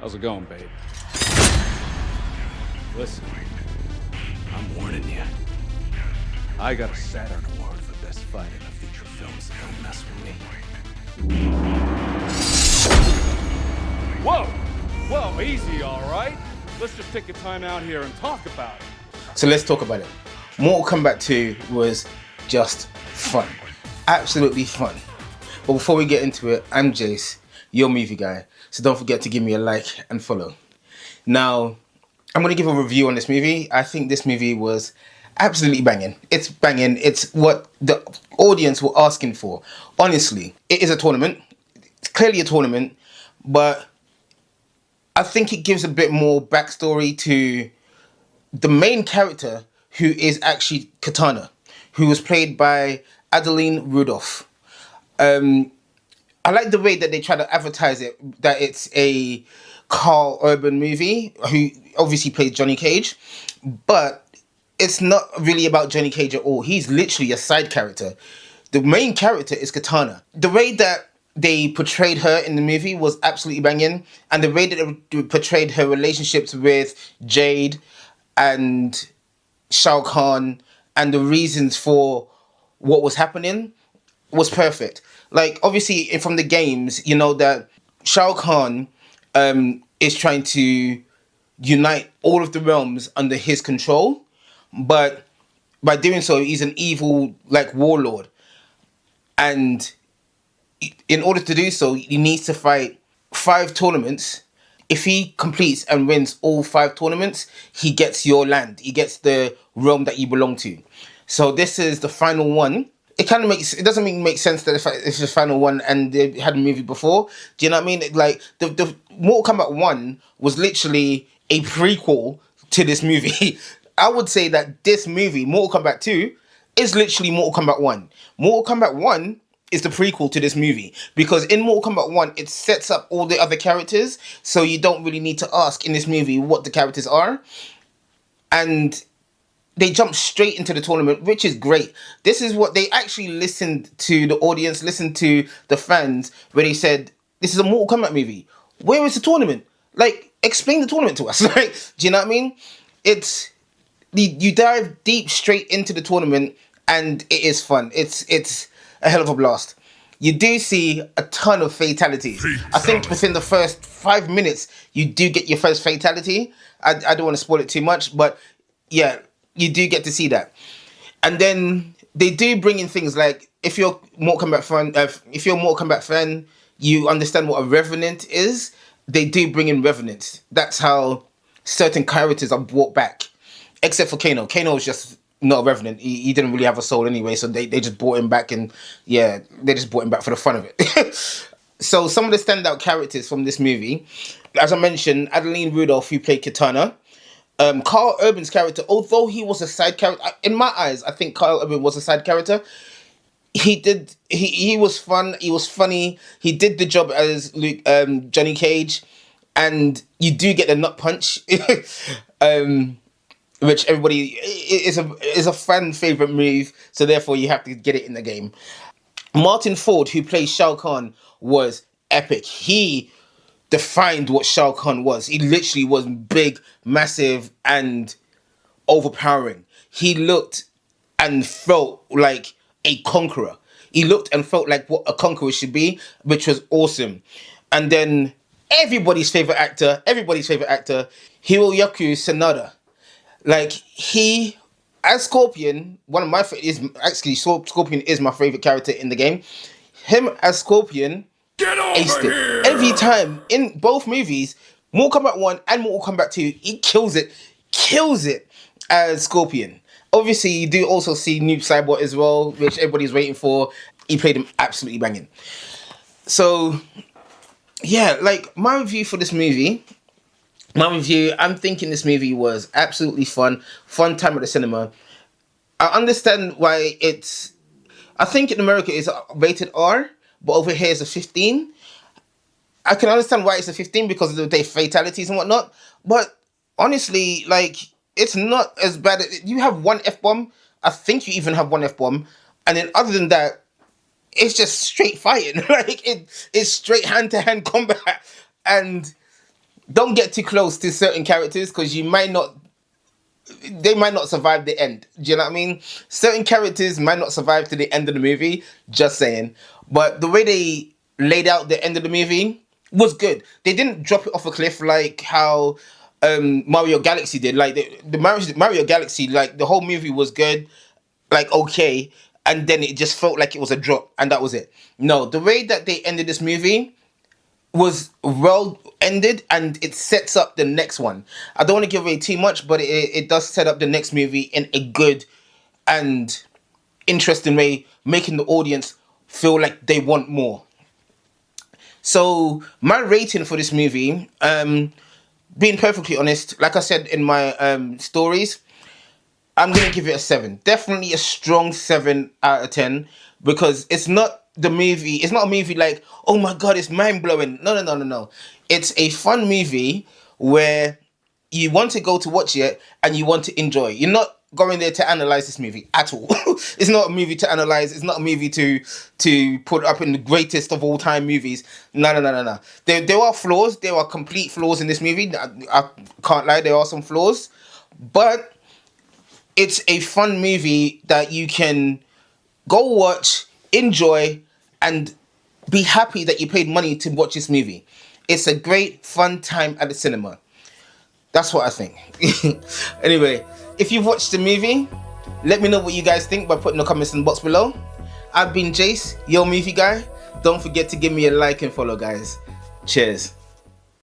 How's it going, babe? Listen, I'm warning you. I got a Saturn Award for best fight in a feature film, so don't mess with me. Whoa! Whoa, easy, all right? Let's just take a time out here and talk about it. So let's talk about it. Mortal Kombat 2 was just fun. Absolutely fun. But before we get into it, I'm Jace, your movie guy. So don't forget to give me a like and follow. Now, I'm going to give a review on this movie. I think this movie was absolutely banging. It's banging. It's what the audience were asking for. Honestly, it is a tournament. It's clearly a tournament, but I think it gives a bit more backstory to the main character, who is actually Kitana, who was played by Adeline Rudolph. I like the way that they try to advertise it, that it's a Carl Urban movie, who obviously plays Johnny Cage, but it's not really about Johnny Cage at all. He's literally a side character. The main character is Kitana. The way that they portrayed her in the movie was absolutely banging, and the way that they portrayed her relationships with Jade and Shao Kahn and the reasons for what was happening was perfect. Like, obviously, from the games, you know that Shao Kahn is trying to unite all of the realms under his control, but by doing so, he's an evil, like, warlord. And in order to do so, he needs to fight 5 tournaments. If he completes and wins all 5 tournaments, he gets your land. He gets the realm that you belong to. So this is the final one. It doesn't make sense that it's the final one and they had a movie before. Do you know what I mean? Like, the Mortal Kombat 1 was literally a prequel to this movie. I would say that this movie, Mortal Kombat 2, is literally Mortal Kombat 1. Mortal Kombat 1 is the prequel to this movie, because in Mortal Kombat 1 it sets up all the other characters, so you don't really need to ask in this movie what the characters are, and they jump straight into the tournament, which is great. This is what they actually listened to the audience, listened to the fans, where they said, this is a Mortal Kombat movie. Where is the tournament? Like, explain the tournament to us. Like, do you know what I mean? You dive deep straight into the tournament, and it is fun. It's a hell of a blast. You do see a ton of fatalities. I think within the first 5 minutes, you do get your first fatality. I don't want to spoil it too much, but yeah, you do get to see that. And then they do bring in things like, if you're a Mortal Kombat fan, you understand what a revenant is. They do bring in revenants. That's how certain characters are brought back. Except for Kano. Kano is just not a revenant. He didn't really have a soul anyway, so they just brought him back, and yeah, they just brought him back for the fun of it. So some of the standout characters from this movie, as I mentioned, Adeline Rudolph, who played Kitana. Carl Urban's character, although he was a side character, in my eyes, I think Carl Urban was a side character. He was fun. He was funny. He did the job as Johnny Cage, and you do get the nut punch, which everybody is a fan favorite move. So therefore, you have to get it in the game. Martin Ford, who plays Shao Kahn, was epic. He defined what Shao Kahn was. He literally was big, massive, and overpowering. He looked and felt like a conqueror. He looked and felt like what a conqueror should be, which was awesome. And then everybody's favorite actor, Hiroyuki Sanada. Like, he, as Scorpion, Scorpion is my favorite character in the game. Him as Scorpion, Get over here! every time in both movies, Mortal Kombat 1 and Mortal Kombat 2, he kills it as Scorpion. Obviously, you do also see Noob Saibot as well, which everybody's waiting for. He played him absolutely banging. So, yeah, like, my review for this movie, I'm thinking this movie was absolutely fun time at the cinema. I understand why I think in America it's rated R, but over here it's a 15. I can understand why it's a 15 because of the fatalities and whatnot, but honestly, like, it's not as bad. You have one F-bomb. I think you even have one F-bomb. And then other than that, it's just straight fighting. Like, it's straight hand-to-hand combat. And don't get too close to certain characters because they might not survive the end. Do you know what I mean? Certain characters might not survive to the end of the movie. Just saying. But the way they laid out the end of the movie was good. They didn't drop it off a cliff like how Mario Galaxy did. Like the Mario Galaxy, like the whole movie was good, like okay, and then it just felt like it was a drop, and that was it. No, the way that they ended this movie was well ended, and it sets up the next one. I don't want to give away too much, but it does set up the next movie in a good and interesting way, making the audience feel like they want more. So my rating for this movie, being perfectly honest, like I said in my stories, I'm gonna give it a 7. Definitely a strong 7 out of 10 because it's not the movie. It's not a movie like, oh my god, it's mind blowing. No, no, no, no, no. It's a fun movie where you want to go to watch it and you want to enjoy. You're not going there to analyze this movie at all. It's not a movie to analyze. It's not a movie to put up in the greatest of all time movies. No, no, no, no, no. There are flaws. There are complete flaws in this movie. I can't lie. There are some flaws, but it's a fun movie that you can go watch, enjoy, and be happy that you paid money to watch this movie. It's a great fun time at the cinema. That's what I think. Anyway, if you've watched the movie, let me know what you guys think by putting the comments in the box below. I've been Jace, your movie guy. Don't forget to give me a like and follow, guys. Cheers.